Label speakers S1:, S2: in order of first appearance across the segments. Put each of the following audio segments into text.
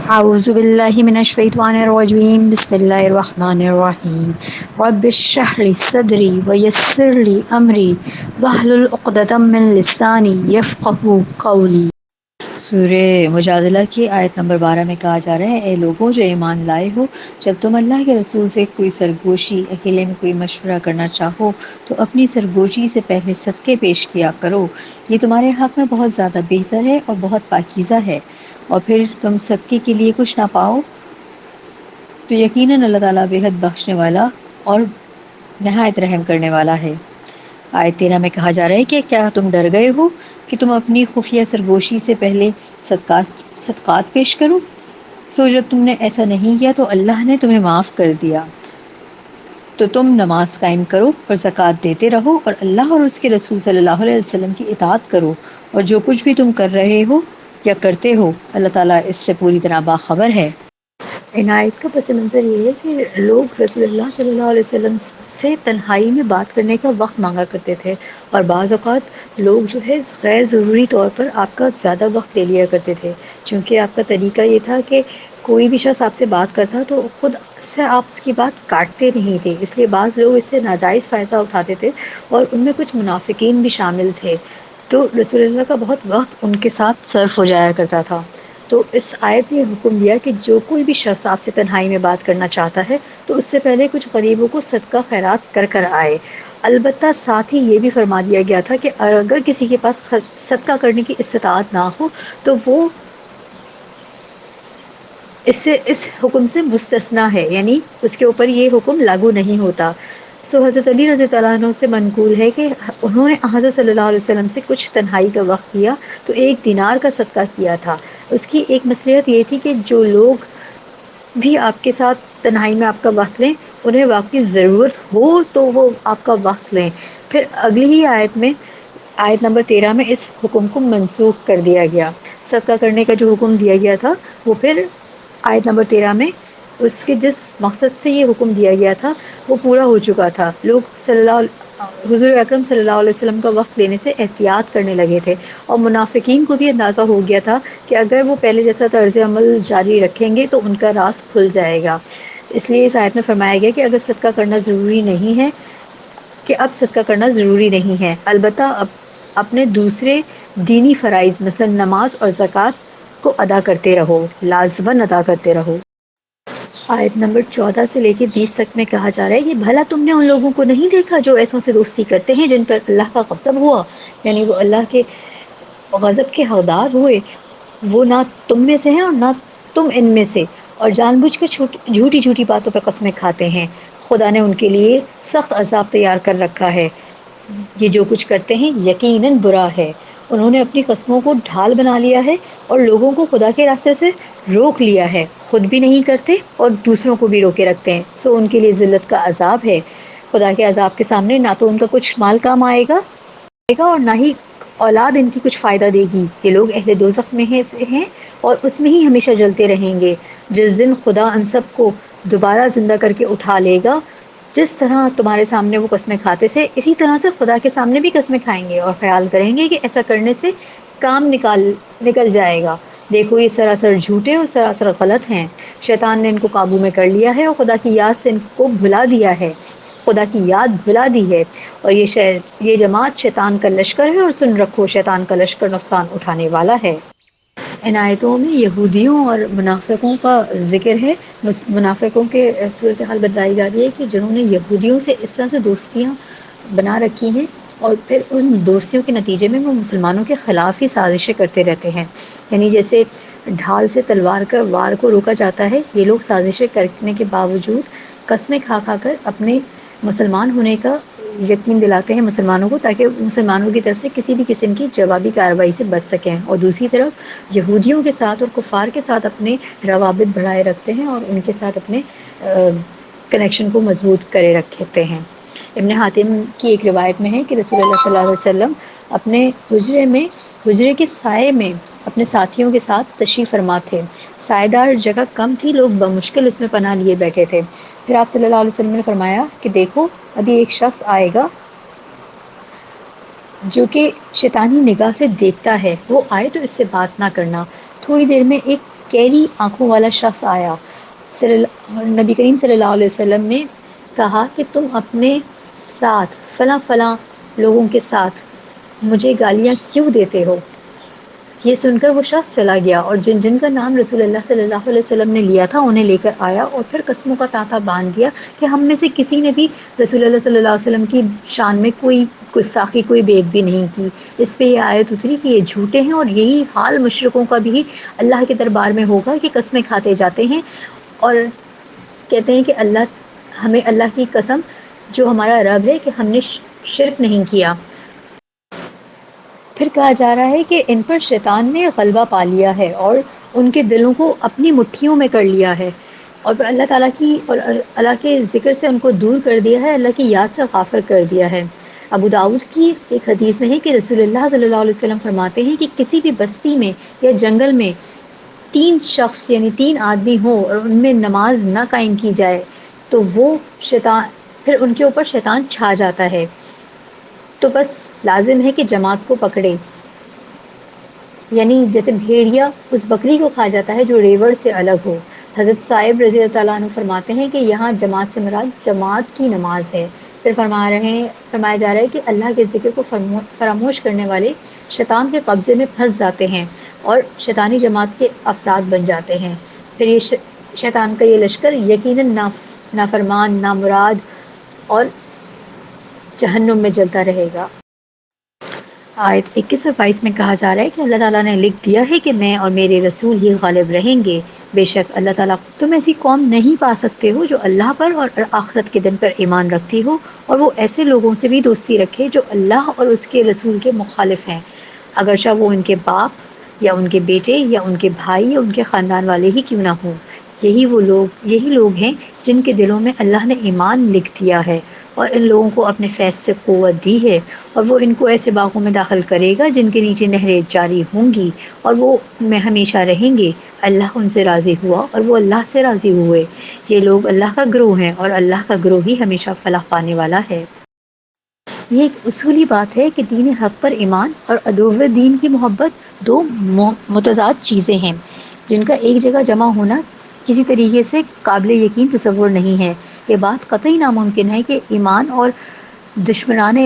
S1: اعوذ باللہ من الشیطان الرجیم بسم اللہ الرحمن الرحیم رب اشرح لی صدری ویسر لی امری واحلل عقدۃ من لسانی یفقہوا قولی۔ سورہ مجادلہ کی آیت نمبر 12 میں کہا جا رہا ہے، اے لوگوں جو ایمان لائے ہو، جب تم اللہ کے رسول سے کوئی سرگوشی اکیلے میں کوئی مشورہ کرنا چاہو تو اپنی سرگوشی سے پہلے صدقے پیش کیا کرو، یہ تمہارے حق میں بہت زیادہ بہتر ہے اور بہت پاکیزہ ہے، اور پھر تم صدقے کے لیے کچھ نہ پاؤ تو یقیناً اللہ تعالیٰ بے حد بخشنے والا اور نہایت رحم کرنے والا ہے۔ آیت 13 میں کہا جا رہا ہے کہ کیا تم ڈر گئے ہو کہ تم اپنی خفیہ سرگوشی سے پہلے صدقات پیش کرو؟ جب تم نے ایسا نہیں کیا تو اللہ نے تمہیں معاف کر دیا۔ تو تم نماز قائم کرو اور زکوٰۃ دیتے رہو اور اللہ اور اس کے رسول صلی اللہ علیہ وسلم کی اطاعت کرو، اور جو کچھ بھی تم کر رہے ہو یا کرتے ہو اللہ تعالیٰ اس سے پوری طرح باخبر ہے۔ عنایت کا پس منظر یہ ہے کہ لوگ رسول اللہ صلی اللہ علیہ وسلم سے تنہائی میں بات کرنے کا وقت مانگا کرتے تھے، اور بعض اوقات لوگ جو ہے غیر ضروری طور پر آپ کا زیادہ وقت لے لیا کرتے تھے، چونکہ آپ کا طریقہ یہ تھا کہ کوئی بھی شخص آپ سے بات کرتا تو خود سے آپ اس کی بات کاٹتے نہیں تھے، اس لیے بعض لوگ اس سے ناجائز فائدہ اٹھاتے تھے، اور ان میں کچھ منافقین بھی شامل تھے، تو رسول اللہ کا بہت وقت ان کے ساتھ صرف ہو جایا کرتا تھا۔ تو اس آیت نے حکم دیا کہ جو کوئی بھی شخص آپ سے تنہائی میں بات کرنا چاہتا ہے تو اس سے پہلے کچھ غریبوں کو صدقہ خیرات کر کر آئے۔ البتہ ساتھ ہی یہ بھی فرما دیا گیا تھا کہ اگر کسی کے پاس صدقہ کرنے کی استطاعت نہ ہو تو وہ اس حکم سے مستثنا ہے، یعنی اس کے اوپر یہ حکم لاگو نہیں ہوتا۔ حضرت علی رضی اللہ عنہ سے منقول ہے کہ انہوں نے حضرت صلی اللہ علیہ وسلم سے کچھ تنہائی کا وقت لیا تو 1 دینار کا صدقہ کیا تھا۔ اس کی ایک مصلحت یہ تھی کہ جو لوگ بھی آپ کے ساتھ تنہائی میں آپ کا وقت لیں، انہیں واقعی ضرورت ہو تو وہ آپ کا وقت لیں۔ پھر اگلی ہی آیت میں، آیت نمبر 13 میں اس حکم کو منسوخ کر دیا گیا۔ صدقہ کرنے کا جو حکم دیا گیا تھا وہ پھر آیت نمبر 13 میں اس کے جس مقصد سے یہ حکم دیا گیا تھا وہ پورا ہو چکا تھا۔ لوگ حضور اکرم صلی اللہ علیہ وسلم کا وقت لینے سے احتیاط کرنے لگے تھے، اور منافقین کو بھی اندازہ ہو گیا تھا کہ اگر وہ پہلے جیسا طرز عمل جاری رکھیں گے تو ان کا راز کھل جائے گا۔ اس لیے اس آیت میں فرمایا گیا کہ اگر صدقہ کرنا ضروری نہیں ہے، کہ اب صدقہ کرنا ضروری نہیں ہے، البتہ اپنے دوسرے دینی فرائض مثلا نماز اور زکوٰۃ کو ادا کرتے رہو، لازماً ادا کرتے رہو۔ آیت نمبر 14 سے لے کے 20 تک میں کہا جا رہا ہے کہ بھلا تم نے ان لوگوں کو نہیں دیکھا جو ایسوں سے دوستی کرتے ہیں جن پر اللہ کا غضب ہوا، یعنی وہ اللہ کے غضب کے حقدار ہوئے، وہ نہ تم میں سے ہیں اور نہ تم ان میں سے، اور جان بوجھ کر جھوٹی جھوٹی باتوں پہ قسمیں کھاتے ہیں۔ خدا نے ان کے لیے سخت عذاب تیار کر رکھا ہے، یہ جو کچھ کرتے ہیں یقیناً برا ہے۔ انہوں نے اپنی قسموں کو ڈھال بنا لیا ہے اور لوگوں کو خدا کے راستے سے روک لیا ہے، خود بھی نہیں کرتے اور دوسروں کو بھی روکے رکھتے ہیں، سو ان کے لیے ذلت کا عذاب ہے۔ خدا کے عذاب کے سامنے نہ تو ان کا کچھ مال کام آئے گا اور نہ ہی اولاد ان کی کچھ فائدہ دے گی۔ یہ لوگ اہل دوزخ میں ہیں اور اس میں ہی ہمیشہ جلتے رہیں گے۔ جس دن خدا ان سب کو دوبارہ زندہ کر کے اٹھا لے گا، جس طرح تمہارے سامنے وہ قسمیں کھاتے تھے اسی طرح سے خدا کے سامنے بھی قسمیں کھائیں گے، اور خیال کریں گے کہ ایسا کرنے سے کام نکل جائے گا۔ دیکھو یہ سراسر جھوٹے اور سراسر غلط ہیں۔ شیطان نے ان کو قابو میں کر لیا ہے اور خدا کی یاد سے ان کو بھلا دیا ہے، خدا کی یاد بھلا دی ہے، اور یہ جماعت شیطان کا لشکر ہے، اور سن رکھو شیطان کا لشکر نقصان اٹھانے والا ہے۔ ان آیتوں میں یہودیوں اور منافقوں کا ذکر ہے۔ منافقوں کے صورتحال بتائی جا رہی ہے کہ جنہوں نے یہودیوں سے اس طرح سے دوستیاں بنا رکھی ہیں، اور پھر ان دوستیوں کے نتیجے میں وہ مسلمانوں کے خلاف ہی سازشیں کرتے رہتے ہیں، یعنی جیسے ڈھال سے تلوار کا وار کو روکا جاتا ہے، یہ لوگ سازشیں کرنے کے باوجود قسمیں کھا کھا کر اپنے مسلمان ہونے کا یقین دلاتے ہیں مسلمانوں کو، تاکہ مسلمانوں کی طرف سے کسی بھی قسم کی جوابی کارروائی سے بچ سکیں، اور دوسری طرف یہودیوں کے ساتھ اور کفار کے ساتھ اپنے روابط بڑھائے رکھتے ہیں اور ان کے ساتھ اپنے کنیکشن کو مضبوط کرے رکھتے ہیں۔ ابن حاتم کی ایک روایت میں ہے کہ رسول اللہ صلی اللہ علیہ وسلم اپنے حجرے کے سائے میں اپنے ساتھیوں کے ساتھ تشریف فرما تھے۔ سائے دار جگہ کم تھی، لوگ بمشکل اس میں پناہ لیے بیٹھے تھے۔ پھر آپ صلی اللہ علیہ وسلم نے فرمایا کہ دیکھو ابھی ایک شخص آئے گا جو کہ شیطانی نگاہ سے دیکھتا ہے، وہ آئے تو اس سے بات نہ کرنا۔ تھوڑی دیر میں ایک کیلی آنکھوں والا شخص آیا. نبی کریم صلی اللہ علیہ وسلم نے کہا کہ تم اپنے ساتھ فلاں فلاں لوگوں کے ساتھ مجھے گالیاں کیوں دیتے ہو. یہ سن کر وہ شخص چلا گیا اور جن جن کا نام رسول اللہ صلی اللہ علیہ وسلم نے لیا تھا انہیں لے کر آیا اور پھر قسموں کا تانتا باندھ دیا کہ ہم میں سے کسی نے بھی رسول اللہ صلی اللہ علیہ وسلم کی شان میں کوئی گستاخی کوئی بے ادبی نہیں کی. اس پہ یہ آیت اتری کہ یہ جھوٹے ہیں اور یہی حال مشرکوں کا بھی اللہ کے دربار میں ہوگا کہ قسمیں کھاتے جاتے ہیں اور کہتے ہیں کہ ہمیں اللہ کی قسم جو ہمارا رب ہے کہ ہم نے شرک نہیں کیا. پھر کہا جا رہا ہے کہ ان پر شیطان نے غلبہ پا لیا ہے اور ان کے دلوں کو اپنی مٹھیوں میں کر لیا ہے اور پھر اللہ تعالیٰ کی اور اللہ کے ذکر سے ان کو دور کر دیا ہے، اللہ کی یاد سے غافل کر دیا ہے. ابو داؤد کی ایک حدیث میں ہے کہ رسول اللہ صلی اللہ علیہ وسلم فرماتے ہیں کہ کسی بھی بستی میں یا جنگل میں 3 شخص یعنی 3 آدمی ہوں اور ان میں نماز نہ قائم کی جائے تو وہ شیطان پھر ان کے اوپر شیطان چھا جاتا ہے. تو بس لازم ہے کہ جماعت کو پکڑے، یعنی جیسے بھیڑیا اس بکری کو کھا جاتا ہے جو ریوڑ سے الگ ہو. حضرت صاحب رضی اللہ عنہ فرماتے ہیں کہ یہاں جماعت سے مراد جماعت کی نماز ہے. پھر فرمایا جا رہا ہے کہ اللہ کے ذکر کو فراموش کرنے والے شیطان کے قبضے میں پھنس جاتے ہیں اور شیطانی جماعت کے افراد بن جاتے ہیں. پھر یہ شیطان کا یہ لشکر یقیناً نافرمان، نامراد اور جہنم میں جلتا رہے گا. آیت 21 اور 22 میں کہا جا رہا ہے کہ اللہ تعالیٰ نے لکھ دیا ہے کہ میں اور میرے رسول ہی غالب رہیں گے. بے شک اللہ تعالیٰ تم ایسی قوم نہیں پا سکتے ہو جو اللہ پر اور آخرت کے دن پر ایمان رکھتی ہو اور وہ ایسے لوگوں سے بھی دوستی رکھے جو اللہ اور اس کے رسول کے مخالف ہیں، اگرچہ وہ ان کے باپ یا ان کے بیٹے یا ان کے بھائی یا ان کے خاندان والے ہی کیوں نہ ہوں. یہی لوگ ہیں جن کے دلوں میں اللہ نے ایمان لکھ دیا ہے اور ان لوگوں کو اپنے فیض سے قوت دی ہے اور وہ ان کو ایسے باغوں میں داخل کرے گا جن کے نیچے نہریں جاری ہوں گی اور وہ ان میں ہمیشہ رہیں گے. اللہ ان سے راضی ہوا اور وہ اللہ سے راضی ہوئے. یہ لوگ اللہ کا گروہ ہیں اور اللہ کا گروہ ہی ہمیشہ فلاح پانے والا ہے. یہ ایک اصولی بات ہے کہ دین حق پر ایمان اور عدو دین کی محبت 2 متضاد چیزیں ہیں جن کا ایک جگہ جمع ہونا کسی طریقے سے قابل یقین تصور نہیں ہے. یہ بات قطعی ناممکن ہے کہ ایمان اور دشمنان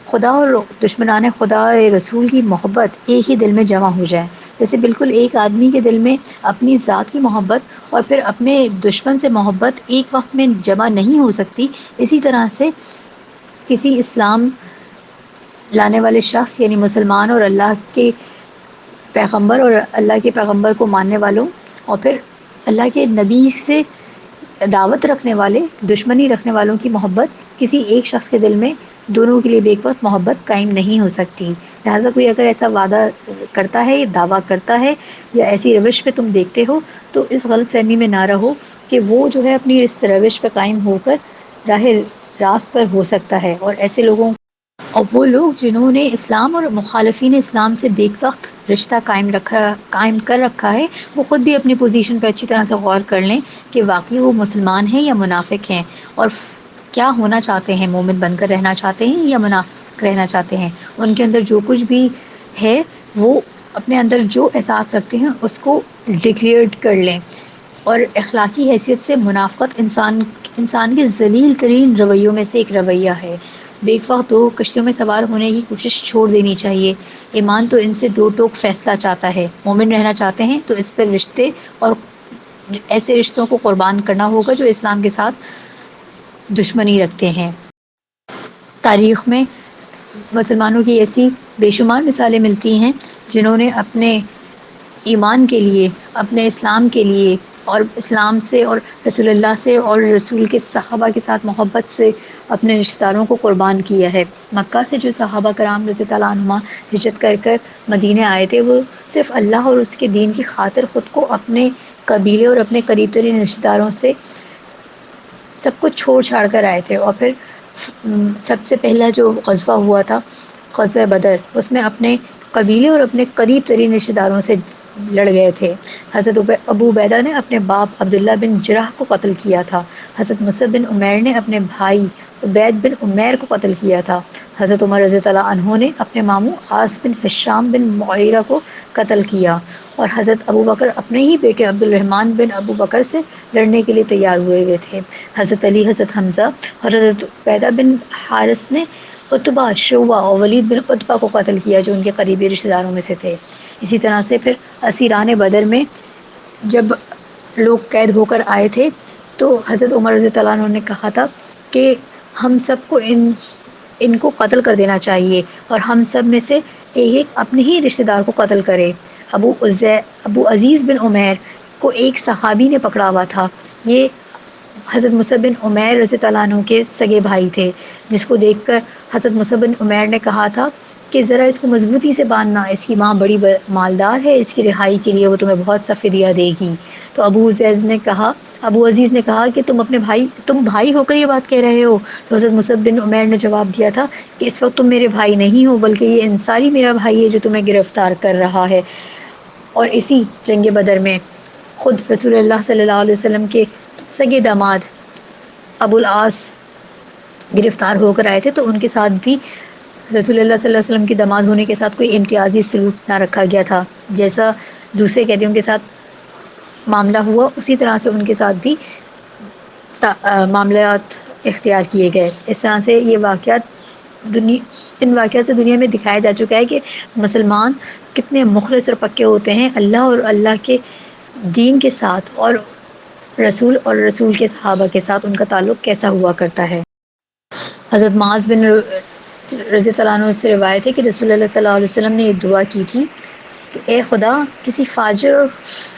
S1: خدا رسول کی محبت ایک ہی دل میں جمع ہو جائے. جیسے بالکل ایک آدمی کے دل میں اپنی ذات کی محبت اور پھر اپنے دشمن سے محبت ایک وقت میں جمع نہیں ہو سکتی، اسی طرح سے کسی اسلام لانے والے شخص یعنی مسلمان اور اللہ کے پیغمبر اور اللہ کے پیغمبر کو ماننے والوں اور پھر اللہ کے نبی سے دعوت رکھنے والے دشمنی رکھنے والوں کی محبت کسی ایک شخص کے دل میں دونوں کے لیے ایک وقت محبت قائم نہیں ہو سکتی. لہٰذا کوئی اگر ایسا وعدہ کرتا ہے، دعویٰ کرتا ہے یا ایسی روش پہ تم دیکھتے ہو تو اس غلط فہمی میں نہ رہو کہ وہ جو ہے اپنی اس روش پہ قائم ہو کر راہ راست پر ہو سکتا ہے. اور ایسے لوگوں اور وہ لوگ جنہوں نے اسلام اور مخالفین اسلام سے بیک وقت رشتہ قائم کر رکھا ہے وہ خود بھی اپنی پوزیشن پہ اچھی طرح سے غور کر لیں کہ واقعی وہ مسلمان ہیں یا منافق ہیں اور کیا ہونا چاہتے ہیں، مومن بن کر رہنا چاہتے ہیں یا منافق رہنا چاہتے ہیں. ان کے اندر جو کچھ بھی ہے وہ اپنے اندر جو احساس رکھتے ہیں اس کو ڈکلیئرڈ کر لیں. اور اخلاقی حیثیت سے منافقت انسان کے ذلیل ترین رویوں میں سے ایک رویہ ہے. بیک وقت 2 کشتیوں میں سوار ہونے کی کوشش چھوڑ دینی چاہیے. ایمان تو ان سے 2 ٹوک فیصلہ چاہتا ہے. مومن رہنا چاہتے ہیں تو اس پر رشتے اور ایسے رشتوں کو قربان کرنا ہوگا جو اسلام کے ساتھ دشمنی رکھتے ہیں. تاریخ میں مسلمانوں کی ایسی بے شمار مثالیں ملتی ہیں جنہوں نے اپنے ایمان کے لیے، اپنے اسلام کے لیے اور اسلام سے اور رسول اللہ سے اور رسول کے صحابہ کے ساتھ محبت سے اپنے رشتہ داروں کو قربان کیا ہے. مکہ سے جو صحابہ کرام رضی اللہ عنہم ہجرت کر مدینے آئے تھے وہ صرف اللہ اور اس کے دین کی خاطر خود کو اپنے قبیلے اور اپنے قریب ترین رشتہ داروں سے سب کچھ چھوڑ چھاڑ کر آئے تھے. اور پھر سب سے پہلا جو غزوہ ہوا تھا غزوہ بدر، اس میں اپنے قبیلے اور اپنے قریب ترین رشتہ داروں سے لڑ گئے تھے۔ حضرت ابو عبیدہ نے اپنے باپ عبداللہ بن جرح کو قتل کیا تھا۔ حضرت مصعب بن عمیر نے اپنے بھائی عبید بن عمیر کو قتل کیا تھا۔ حضرت عمر رضی اللہ عنہ نے اپنے ماموں عاص بن ہشام بن معیرہ کو قتل کیا، اور حضرت ابو بکر اپنے ہی بیٹے عبد الرحمن بن ابو بکر سے لڑنے کے لیے تیار ہوئے تھے۔ حضرت علی، حضرت حمزہ اور حضرت عبیدہ بن حارث نے عتبہ، شعبہ اور ولید بن عتبہ کو قتل کیا، جو ان کے قریبی رشتہ داروں میں سے تھے۔ اسی طرح سے پھر اسیران بدر میں جب لوگ قید ہو کر آئے تھے تو حضرت عمر رضی اللہ عنہ نے کہا تھا کہ ہم سب کو ان کو قتل کر دینا چاہیے، اور ہم سب میں سے ایک اپنے ہی رشتہ دار کو قتل کرے۔ ابو عزیز بن عمیر کو ایک صحابی نے پکڑا ہوا تھا۔ یہ حضرت مصعب بن عمیر رضی اللہ عنہ کے سگے بھائی تھے، جس کو دیکھ کر حضرت مصعب بن عمیر نے کہا تھا کہ ذرا اس کو مضبوطی سے باندھنا، اس کی ماں بڑی مالدار ہے، اس کی رہائی کے لیے وہ تمہیں بہت سا فدیہ دے گی۔ تو ابو عزیز نے کہا کہ تم بھائی ہو کر یہ بات کہہ رہے ہو؟ تو حضرت مصعب بن عمیر نے جواب دیا تھا کہ اس وقت تم میرے بھائی نہیں ہو، بلکہ یہ انصاری میرا بھائی ہے جو تمہیں گرفتار کر رہا ہے۔ اور اسی جنگ بدر میں خود رسول اللہ صلی اللہ علیہ وسلم کے سگے داماد ابو العاص گرفتار ہو کر آئے تھے، تو ان کے ساتھ بھی رسول اللہ صلی اللہ علیہ وسلم کی داماد ہونے کے ساتھ کوئی امتیازی سلوک نہ رکھا گیا تھا۔ جیسا دوسرے قیدیوں کے ساتھ معاملہ ہوا، اسی طرح سے ان کے ساتھ بھی معاملات اختیار کیے گئے۔ اس طرح سے یہ ان واقعات سے دنیا میں دکھایا جا چکا ہے کہ مسلمان کتنے مخلص اور پکے ہوتے ہیں اللہ اور اللہ کے دین کے ساتھ، اور رسول کے صحابہ کے ساتھ ان کا تعلق کیسا ہوا کرتا ہے۔ حضرت معاذ بن رضی اللہ عنہ سے روایت ہے کہ رسول اللہ صلی اللہ علیہ وسلم نے یہ دعا کی تھی کہ اے خدا، کسی فاجر اور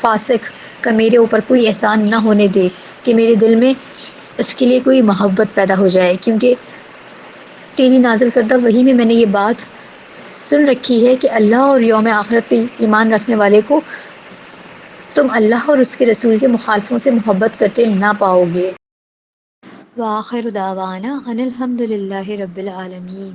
S1: فاسق کا میرے اوپر کوئی احسان نہ ہونے دے کہ میرے دل میں اس کے لیے کوئی محبت پیدا ہو جائے، کیونکہ تیری نازل کردہ وحی میں نے یہ بات سن رکھی ہے کہ اللہ اور یوم آخرت پہ ایمان رکھنے والے کو تم اللہ اور اس کے رسول کے مخالفوں سے محبت کرتے نہ پاؤ گے۔ وآخر دعوانا ان الحمد للہ رب العالمین۔